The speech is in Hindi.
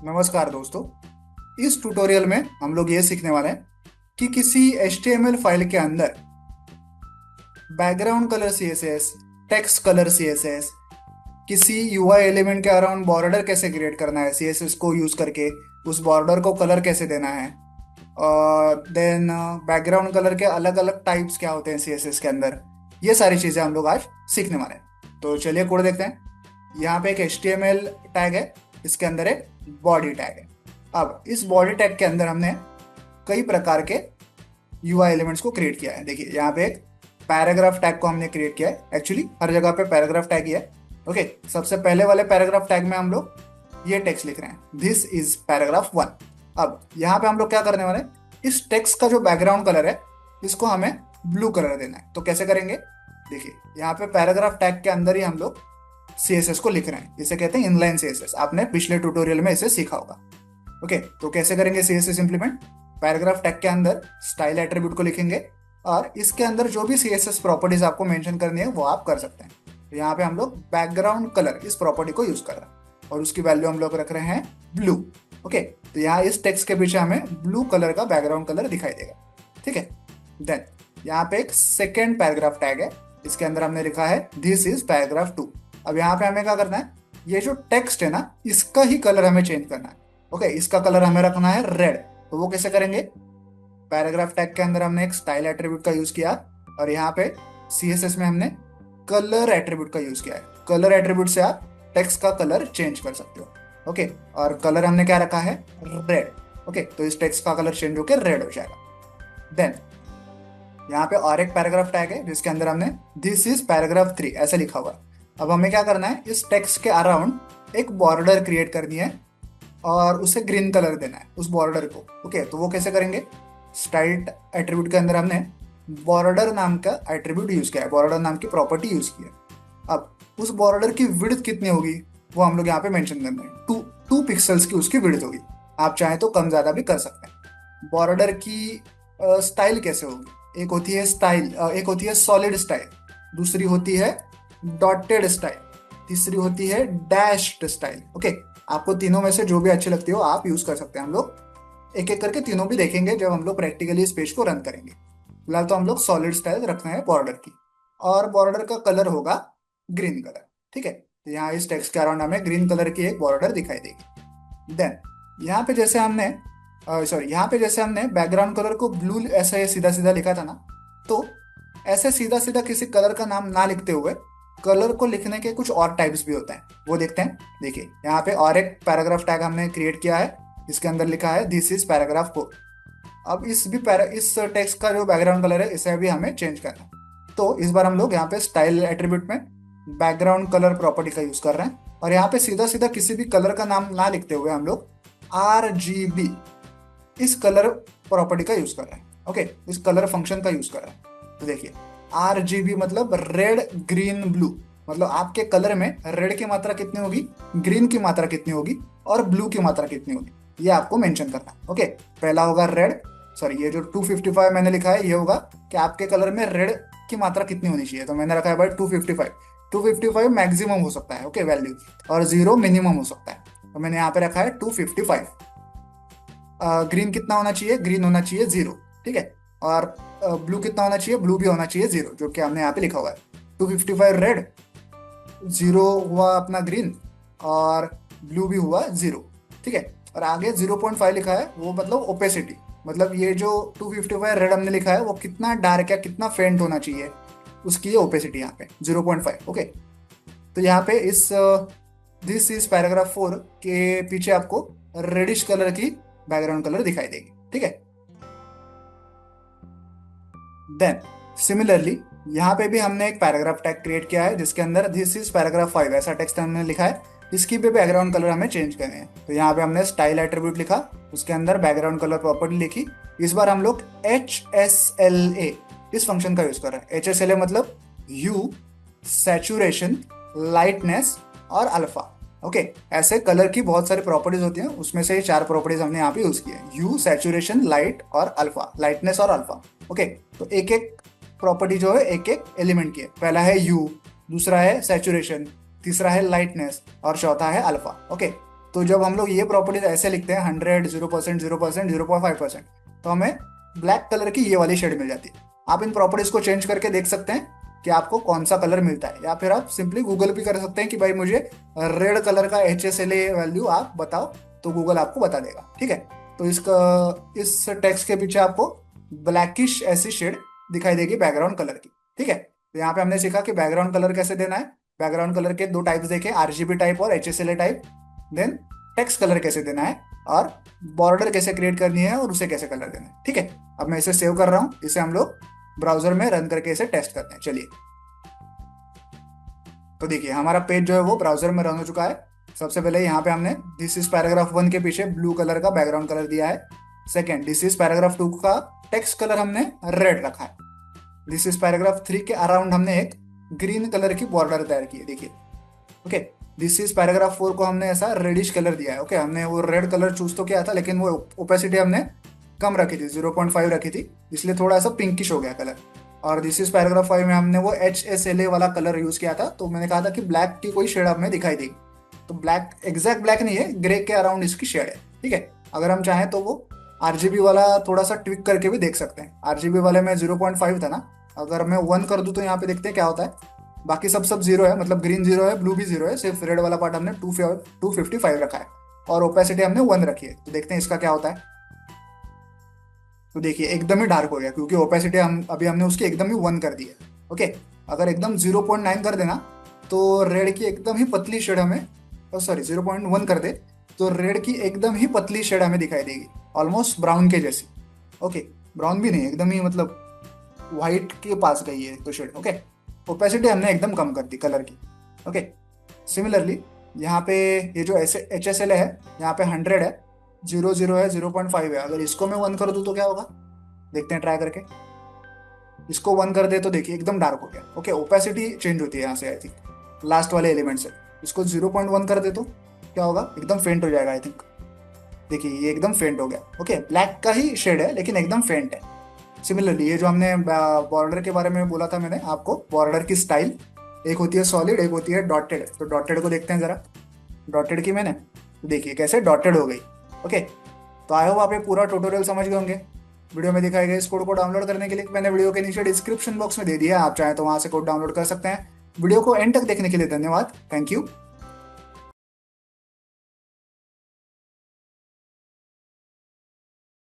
नमस्कार दोस्तों। इस ट्यूटोरियल में हम लोग ये सीखने वाले हैं कि किसी HTML फाइल के अंदर background colour CSS, text colour CSS, किसी UI एलिमेंट के अराउंड बॉर्डर कैसे क्रिएट करना है CSS को यूज करके, उस बॉर्डर को कलर कैसे देना है, और देन बैकग्राउंड कलर के अलग अलग टाइप्स क्या होते हैं CSS के अंदर। ये सारी चीजें हम लोग आज सीखने वाले हैं। तो चलिए कोड देखते हैं। यहाँ पे एक HTML टैग है, इसके अंदर एक बॉडी टैग है। अब इस बॉडी टैग के अंदर हमने कई प्रकार के UI एलिमेंट्स को क्रिएट किया है। देखिए यहाँ पे एक पैराग्राफ टैग को हमने क्रिएट किया है। एक्चुअली हर जगह पे पैराग्राफ टैग ही है। ओके, सबसे पहले वाले पैराग्राफ टैग में हम लोग ये टेक्स्ट लिख रहे हैं, दिस इज पैराग्राफ 1। अब यहाँ पे हम लोग क्या करने वाले हैं, इस टेक्स्ट का जो बैकग्राउंड कलर है इसको हमें ब्लू कलर देना है। तो कैसे करेंगे, देखिए यहाँ पे पैराग्राफ टैग के अंदर ही हम लोग CSS को लिख रहे हैं। इसे कहते हैं इनलाइन CSS। आपने पिछले ट्यूटोरियल में इसे सीखा होगा। ओके, तो कैसे करेंगे CSS इंप्लीमेंट, पैराग्राफ टैग के अंदर स्टाइल एट्रीब्यूट को लिखेंगे और इसके अंदर जो भी CSS प्रॉपर्टीज आपको मेंशन करनी है वो आप कर सकते हैं। तो यहाँ पे हम लोग बैकग्राउंड कलर इस प्रॉपर्टी को यूज कर रहे हैं और उसकी वैल्यू हम लोग रख रहे हैं ब्लू। ओके, तो यहाँ इस टेक्स्ट के पीछे हमें ब्लू कलर का बैकग्राउंड कलर दिखाई देगा। ठीक है, देन यहाँ पे एक सेकेंड पैराग्राफ टैग है, इसके अंदर हमने लिखा है दिस इज पैराग्राफ 2। अब यहाँ पे हमें क्या करना है, ये जो टेक्स्ट है ना इसका ही कलर हमें चेंज करना है। ओके, इसका कलर हमें रखना है रेड। तो वो कैसे करेंगे, पैराग्राफ टैग के अंदर हमने एक स्टाइल एट्रीब्यूट का यूज किया और यहाँ पे CSS में हमने कलर एट्रीब्यूट का यूज किया है। कलर एट्रीब्यूट से आप टेक्स्ट का कलर चेंज कर सकते हो। ओके, और कलर हमने क्या रखा है, रेड। ओके, तो इस टेक्स्ट का कलर चेंज होकर रेड हो जाएगा। देन यहाँ पे और एक पैराग्राफ टैग है जिसके अंदर हमने दिस इज पैराग्राफ 3 ऐसे लिखा हुआ है। अब हमें क्या करना है, इस टेक्स्ट के अराउंड एक बॉर्डर क्रिएट करनी है और उसे ग्रीन कलर देना है उस बॉर्डर को। ओके, तो वो कैसे करेंगे, स्टाइल एट्रीब्यूट के अंदर हमने बॉर्डर नाम का एट्रीब्यूट यूज किया है, बॉर्डर नाम की प्रॉपर्टी यूज की है। अब उस बॉर्डर की विड्थ कितनी होगी वो हम लोग यहाँ पे मेंशन करना है, टू पिक्सल्स की उसकी विड्थ होगी। आप चाहें तो कम ज्यादा भी कर सकते हैं। बॉर्डर की स्टाइल कैसे होगी, एक होती है स्टाइल, एक होती है सॉलिड स्टाइल, दूसरी होती है डॉटेड स्टाइल, तीसरी होती है डैश्ड स्टाइल। ओके, आपको तीनों में से जो भी अच्छी लगती हो आप यूज कर सकते हैं। हम लोग एक एक करके तीनों भी देखेंगे जब हम लोग प्रैक्टिकली इस पेज को रन करेंगे। फिलहाल तो हम लोग सॉलिड स्टाइल रखना है बॉर्डर की, और बॉर्डर का कलर होगा ग्रीन कलर। ठीक है, तो यहाँ इस टेक्स्ट के अराउंड हमें ग्रीन कलर की एक बॉर्डर दिखाई देगी। देन यहाँ पे जैसे हमने यहाँ पे जैसे हमने बैकग्राउंड कलर को ब्लू ऐसे सीधा सीधा लिखा था ना, तो ऐसे सीधा सीधा किसी कलर का नाम ना लिखते हुए कलर को लिखने के कुछ और टाइप्स भी होते हैं, वो देखते हैं। देखिए यहाँ पे और एक पैराग्राफ टैग हमने क्रिएट किया है, इसके अंदर लिखा है दिस इज पैराग्राफ 4। अब इस टेक्स्ट का जो बैकग्राउंड कलर है इसे भी हमें चेंज करना है। तो इस बार हम लोग यहाँ पे स्टाइल एट्रीब्यूट में बैकग्राउंड कलर प्रॉपर्टी का यूज कर रहे हैं और यहाँ पे सीधा सीधा किसी भी कलर का नाम ना लिखते हुए हम लोग RGB इस कलर प्रॉपर्टी का यूज कर रहे हैं। ओके, इस कलर फंक्शन का यूज कर रहे हैं। तो देखिए RGB मतलब रेड ग्रीन ब्लू, मतलब आपके कलर में रेड की मात्रा कितनी होगी, ग्रीन की मात्रा कितनी होगी और ब्लू की मात्रा कितनी होगी, ये आपको मेंशन करना है। ओके, पहला होगा रेड, सॉरी ये जो 255 मैंने लिखा है ये होगा कि आपके कलर में रेड की मात्रा कितनी होनी चाहिए। तो मैंने रखा है भाई 255 मैक्सिमम हो सकता है, ओके वैल्यू, और 0 मिनिमम हो सकता है। तो मैंने यहाँ पे रखा है 255। ग्रीन कितना होना चाहिए, ग्रीन होना चाहिए 0। ठीक है, और ब्लू कितना होना चाहिए, ब्लू भी होना चाहिए 0, जो कि हमने यहाँ पे लिखा हुआ है। 255 रेड, 0 हुआ अपना ग्रीन और ब्लू भी हुआ 0। ठीक है, और आगे 0.5 लिखा है, वो मतलब ओपेसिटी, मतलब ये जो 255 रेड हमने लिखा है वो कितना डार्क या कितना फेंट होना चाहिए उसकी ओपेसिटी यहाँ पे 0.5। ओके, तो यहाँ पे इस दिस इज पैराग्राफ 4 के पीछे आपको रेडिश कलर की बैकग्राउंड कलर दिखाई देगी। ठीक है, देन सिमिलरली यहाँ पे भी हमने एक पैराग्राफ टैग क्रिएट किया है जिसके अंदर दिस इज पैराग्राफ 5 ऐसा टेक्स्ट हमने लिखा है। इसकी भी बैकग्राउंड कलर हमें चेंज करने हैं। तो यहाँ पे हमने स्टाइल एट्रीब्यूट लिखा, उसके अंदर बैकग्राउंड कलर प्रॉपर्टी लिखी। इस बार हम लोग HSLA इस फंक्शन का यूज कर रहे हैं। HSLA मतलब ह्यू, सैचुरेशन, लाइटनेस और अल्फा। ओके, ऐसे कलर की बहुत सारी प्रॉपर्टीज होती हैं, उसमें से 4 प्रॉपर्टीज हमने यहाँ पे यूज की है, ह्यू, सैचुरेशन, लाइट और अल्फा, लाइटनेस और अल्फा। ओके, तो एक एक प्रॉपर्टी जो है एक एक एलिमेंट की है। पहला है ह्यू, दूसरा है सैचुरेशन, तीसरा है लाइटनेस और चौथा है अल्फा। ओके, तो जब हम लोग ये प्रॉपर्टीज ऐसे लिखते हैं 100, 0%, 0%, 0.5%, तो हमें ब्लैक कलर की ये वाली शेड मिल जाती है। आप इन प्रॉपर्टीज को चेंज करके देख सकते हैं कि आपको कौन सा कलर मिलता है, या फिर आप सिंपली गूगल भी कर सकते हैं कि भाई मुझे रेड कलर का HSLA वैल्यू आप बताओ, तो गूगल आपको बता देगा। ठीक है। तो इस टेक्स्ट के पीछे आपको ब्लैकिश ऐसी शेड दिखाई देगी बैकग्राउंड कलर की। ठीक है। तो यहाँ पे हमने सीखा कि बैकग्राउंड कलर कैसे देना है। बैकग्राउंड कलर के दो टाइप्स देखे, RGB टाइप और HSLA type. Then text colour कैसे देना है, और बॉर्डर कैसे क्रिएट करनी है, और उसे कैसे कलर देना है। ठीक है। अब मैं इसे सेव कर रहा हूँ, इसे हम लोग ब्राउजर में रन करके इसे टेस्ट करते हैं। चलिए। तो देखिए हमारा पेज जो है वो ब्राउजर में रन हो चुका है। सबसे पहले यहाँ पे हमने दिस इज पैराग्राफ 1 के पीछे ब्लू कलर का बैकग्राउंड कलर दिया है। सेकेंड, दिस इज पैराग्राफ 2 का टेक्स्ट कलर हमने रेड रखा है। दिस इज पैराग्राफ 3 के अराउंड हमने एक ग्रीन कलर की बॉर्डर तैयार की है, देखिए। ओके। दिस इज पैराग्राफ 4 को हमने ऐसा रेडिश कलर दिया है। ओके, हमने वो रेड कलर चूज तो किया था, लेकिन वो ओपेसिटी हमने कम रखी थी, 0.5 रखी थी, इसलिए थोड़ा सा पिंकिश हो गया कलर। और दिस इज पैराग्राफ 5 में हमने वो HSLA वाला कलर यूज किया था, तो मैंने कहा था कि ब्लैक की कोई शेड हमें दिखाई देगी। तो ब्लैक एग्जैक्ट ब्लैक नहीं है, ग्रे के अराउंड इसकी शेड है। ठीक है। अगर हम चाहें तो वो RGB वाला थोड़ा सा ट्विक करके भी देख सकते हैं। RGB वाले में 0.5 था ना, अगर मैं 1 कर दूं तो यहाँ पे देखते हैं क्या होता है। बाकी सब सब जीरो है, मतलब ग्रीन जीरो है, ब्लू भी जीरो है, सिर्फ रेड वाला पार्ट हमने 255 रखा है, और ओपेसिटी हमने 1 रखी है। तो देखते हैं इसका क्या होता है। तो देखिए एकदम ही डार्क हो गया, क्योंकि ओपेसिटी हम अभी हमने उसकी एकदम ही 1 कर दी है। ओके। अगर एकदम 0.9 कर देना तो रेड की एकदम ही पतली शेड हमें, सॉरी 0.1 कर दे तो रेड की एकदम ही पतली शेड हमें दिखाई देगी, ऑलमोस्ट ब्राउन के जैसी। ओके। ब्राउन भी नहीं, एकदम ही मतलब व्हाइट के पास गई है तो शेड। ओके। ओपेसिटी हमने एकदम कम कर दी कलर की। ओके। सिमिलरली यहाँ पे ये जो ऐसे HSLA है, यहाँ पे 100 है, 00 है, 0.5 है। अगर इसको मैं 1 कर दूँ तो क्या होगा, देखते हैं ट्राई करके। इसको 1 कर दे तो देखिए एकदम डार्क हो गया। ओके। ओपेसिटी चेंज होती है यहाँ से, आई थिंक लास्ट वाले एलिमेंट से। इसको 0.1 कर दे तो क्या होगा, एकदम फेंट हो जाएगा आई थिंक। देखिए ये एकदम फेंट हो गया। ओके। ब्लैक का ही शेड है, लेकिन एकदम फेंट है। सिमिलरली ये जो हमने बॉर्डर के बारे में बोला था मैंने आपको, बॉर्डर की स्टाइल एक होती है सॉलिड, एक होती है डॉटेड। तो डॉटेड को देखते हैं जरा। डॉटेड की मैंने, तो देखिए कैसे डॉटेड हो गई। ओके। तो आई होप आप ये पूरा ट्यूटोरियल समझ गए होंगे। वीडियो में दिखाए गए इस कोड को डाउनलोड करने के लिए मैंने वीडियो के नीचे डिस्क्रिप्शन बॉक्स में दे दिया है, आप चाहें तो वहां से कोड डाउनलोड कर सकते हैं। वीडियो को एंड तक देखने के लिए धन्यवाद। Thank you.